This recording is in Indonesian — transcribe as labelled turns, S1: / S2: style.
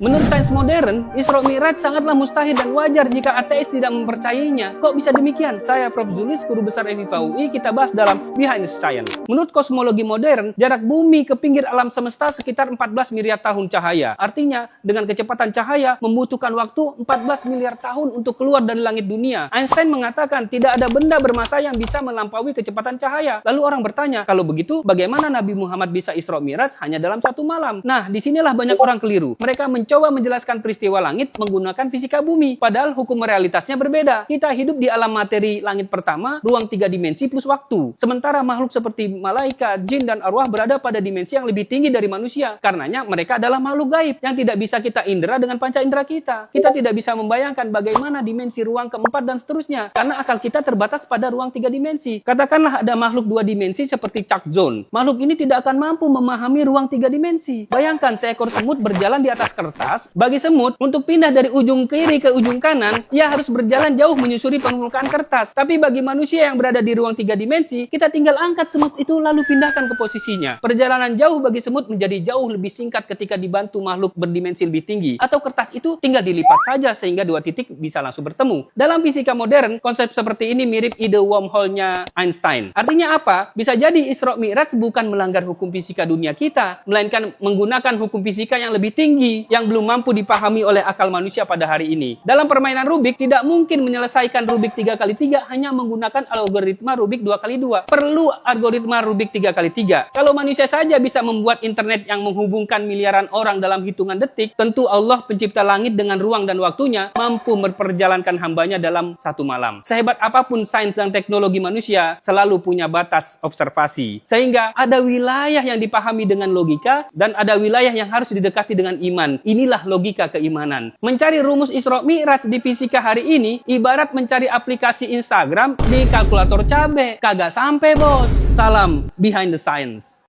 S1: Menurut sains modern, Isra Mi'raj sangatlah mustahil dan wajar jika ateis tidak mempercayainya. Kok bisa demikian? Saya Prof. Zulis, Guru Besar FIPA UI, kita bahas dalam Behind the Science. Menurut kosmologi modern, jarak bumi ke pinggir alam semesta sekitar 14 miliar tahun cahaya. Artinya, dengan kecepatan cahaya membutuhkan waktu 14 miliar tahun untuk keluar dari langit dunia. Einstein mengatakan tidak ada benda bermassa yang bisa melampaui kecepatan cahaya. Lalu orang bertanya, kalau begitu bagaimana Nabi Muhammad bisa Isra Mi'raj hanya dalam satu malam? Nah, disinilah banyak orang keliru. Mereka mencoba menjelaskan peristiwa langit menggunakan fisika bumi. Padahal hukum realitasnya berbeda. Kita hidup di alam materi langit pertama, ruang 3 dimensi plus waktu. Sementara makhluk seperti malaikat, jin, dan arwah berada pada dimensi yang lebih tinggi dari manusia. Karenanya mereka adalah makhluk gaib yang tidak bisa kita indera dengan panca indera kita. Kita tidak bisa membayangkan bagaimana dimensi ruang keempat dan seterusnya. Karena akal kita terbatas pada ruang 3 dimensi. Katakanlah ada makhluk 2 dimensi seperti Chuck Zone. Makhluk ini tidak akan mampu memahami ruang 3 dimensi. Bayangkan seekor semut berjalan di atas kertas. Bagi semut, untuk pindah dari ujung kiri ke ujung kanan, ia harus berjalan jauh menyusuri permukaan kertas. Tapi bagi manusia yang berada di ruang 3 dimensi, kita tinggal angkat semut itu lalu pindahkan ke posisinya. Perjalanan jauh bagi semut menjadi jauh lebih singkat ketika dibantu makhluk berdimensi lebih tinggi. Atau kertas itu tinggal dilipat saja sehingga 2 titik bisa langsung bertemu. Dalam fisika modern, konsep seperti ini mirip ide wormhole-nya Einstein. Artinya apa? Bisa jadi Isra Mi'raj bukan melanggar hukum fisika dunia kita, melainkan menggunakan hukum fisika yang lebih tinggi, yang belum mampu dipahami oleh akal manusia pada hari ini. Dalam permainan Rubik, tidak mungkin menyelesaikan Rubik 3x3 hanya menggunakan algoritma Rubik 2x2. Perlu algoritma Rubik 3x3. Kalau manusia saja bisa membuat internet yang menghubungkan miliaran orang dalam hitungan detik, tentu Allah pencipta langit dengan ruang dan waktunya mampu memperjalankan hambanya dalam satu malam. Sehebat apapun sains dan teknologi manusia, selalu punya batas observasi. Sehingga ada wilayah yang dipahami dengan logika, dan ada wilayah yang harus didekati dengan iman. Inilah logika keimanan. Mencari rumus Isra Mi'raj di fisika hari ini ibarat mencari aplikasi Instagram di kalkulator cabe. Kagak sampai, bos. Salam Behind the Science.